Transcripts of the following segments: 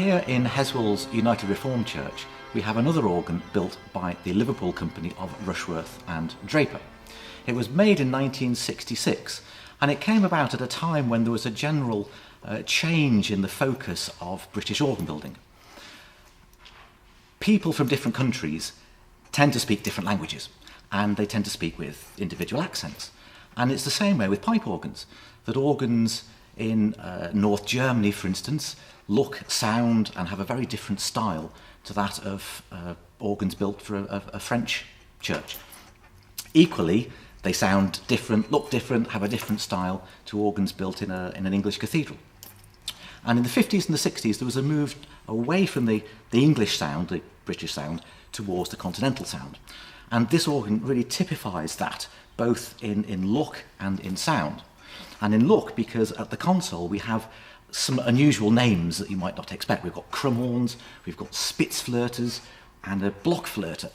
Here in Heswall's United Reformed Church, we have another organ built by the Liverpool company of Rushworth and Draper. It was made in 1966, and it came about at a time when there was a general change in the focus of British organ building. People from different countries tend to speak different languages, and they tend to speak with individual accents. And it's the same way with pipe organs, that organs in North Germany, for instance, look, sound and have a very different style to that of organs built for a French church. Equally, they sound different, look different, have a different style to organs built in an English cathedral. And in the 50s and the 60s, there was a move away from the English sound, the British sound, towards the continental sound. And this organ really typifies that, both in look and in sound. And in look, because at the console we have some unusual names that you might not expect. We've got crumhorns, we've got spitzflöters, and a blockflöte.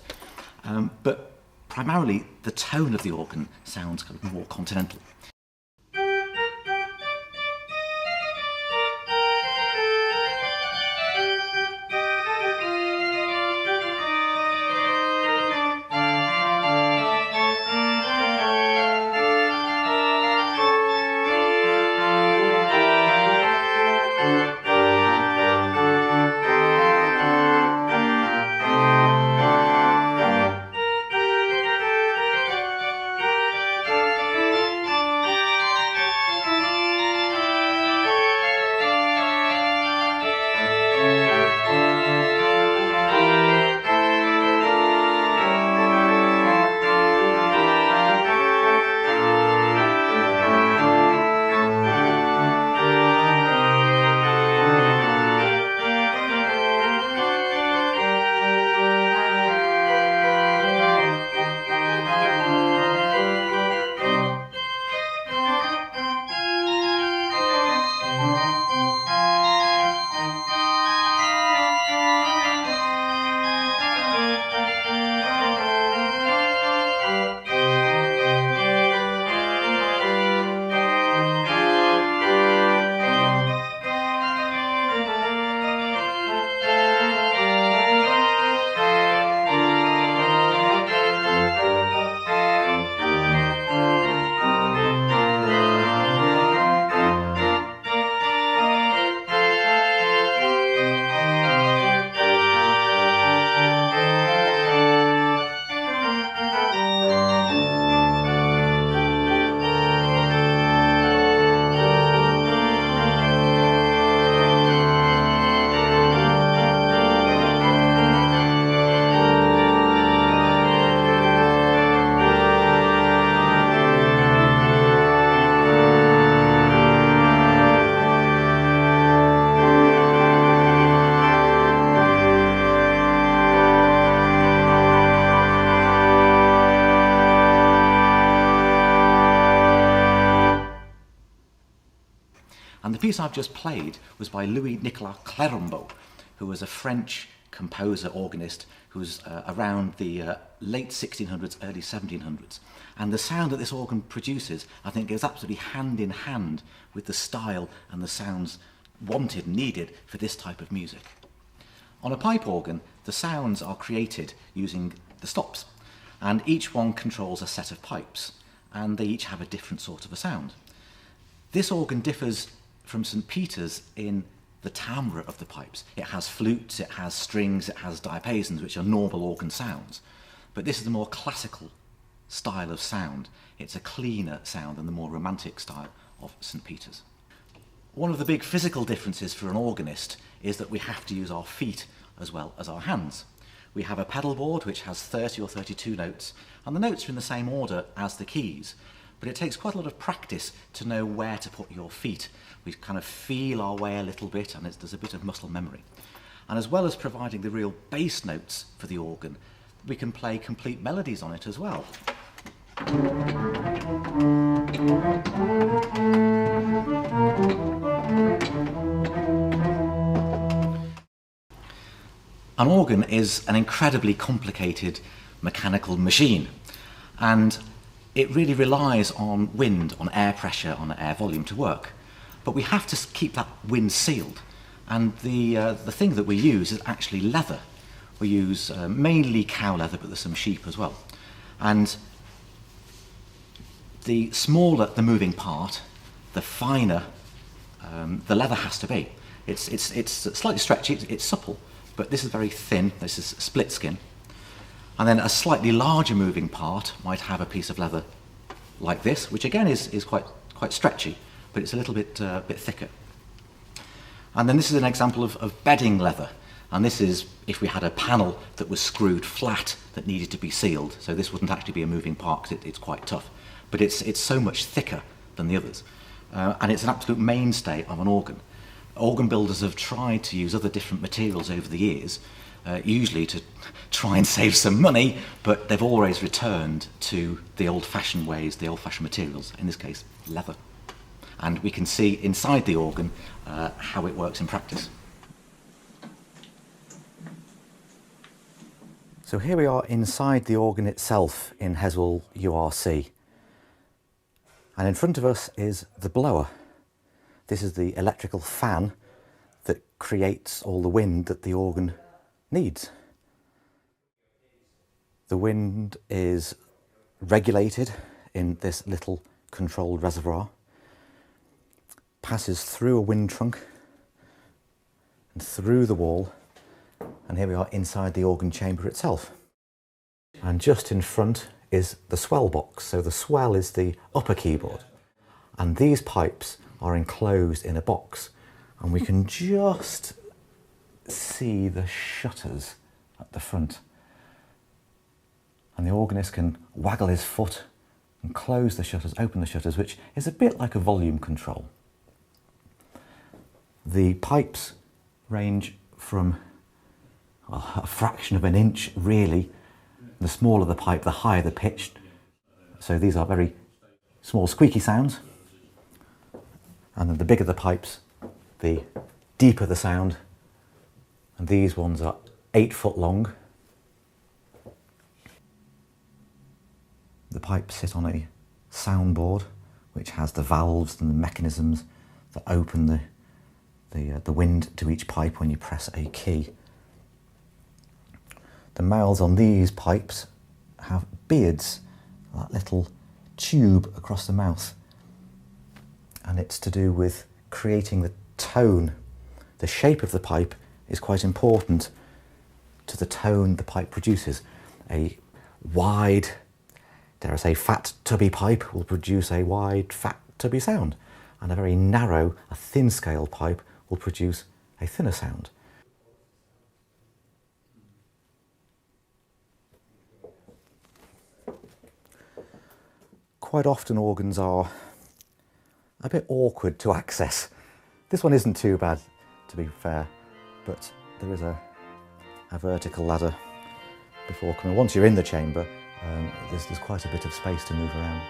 But primarily, the tone of the organ sounds kind of more continental. And the piece I've just played was by Louis-Nicolas Clérambault, who was a French composer, organist, who was around the late 1600s, early 1700s. And the sound that this organ produces, I think, goes absolutely hand in hand with the style and the sounds wanted and needed for this type of music. On a pipe organ, the sounds are created using the stops, and each one controls a set of pipes, and they each have a different sort of a sound. This organ differs from St. Peter's in the timbre of the pipes. It has flutes, it has strings, it has diapasons, which are normal organ sounds. But this is the more classical style of sound. It's a cleaner sound than the more romantic style of St. Peter's. One of the big physical differences for an organist is that we have to use our feet as well as our hands. We have a pedal board which has 30 or 32 notes, and the notes are in the same order as the keys. But it takes quite a lot of practice to know where to put your feet. We kind of feel our way a little bit, and there's a bit of muscle memory. And as well as providing the real bass notes for the organ, we can play complete melodies on it as well. An organ is an incredibly complicated mechanical machine, and it really relies on wind, on air pressure, on air volume to work. But we have to keep that wind sealed, And the thing that we use is actually leather. We use mainly cow leather, but there's some sheep as well. And the smaller the moving part, the finer the leather has to be. It's slightly stretchy, it's supple, but this is very thin, this is split skin. And then a slightly larger moving part might have a piece of leather like this, which again is quite stretchy, but it's a little bit thicker. And then this is an example of bedding leather. And this is if we had a panel that was screwed flat that needed to be sealed. So this wouldn't actually be a moving part because it's quite tough. But it's so much thicker than the others. And it's an absolute mainstay of an organ. Organ builders have tried to use other different materials over the years, usually to try and save some money, but they've always returned to the old-fashioned ways, the old-fashioned materials, in this case, leather. And we can see inside the organ how it works in practice. So here we are inside the organ itself in Heswall URC. And in front of us is the blower. This is the electrical fan that creates all the wind that the organ needs. The wind is regulated in this little controlled reservoir, passes through a wind trunk and through the wall, and here we are inside the organ chamber itself. And just in front is the swell box. So the swell is the upper keyboard, and these pipes are enclosed in a box, and we can just see the shutters at the front. And the organist can waggle his foot and close the shutters, open the shutters, which is a bit like a volume control. The pipes range from a fraction of an inch, really. The smaller the pipe, the higher the pitch. So these are very small squeaky sounds. And then the bigger the pipes, the deeper the sound. And these ones are 8 foot long. The pipes sit on a soundboard, which has the valves and the mechanisms that open the wind to each pipe when you press a key. The mouths on these pipes have beards, that little tube across the mouth. And it's to do with creating the tone. The shape of the pipe is quite important to the tone the pipe produces. A wide, dare I say, fat, tubby pipe will produce a wide, fat, tubby sound. And a very narrow, a thin-scale pipe will produce a thinner sound. Quite often organs are a bit awkward to access. This one isn't too bad, to be fair, but there is a vertical ladder before coming. Once you're in the chamber, there's quite a bit of space to move around.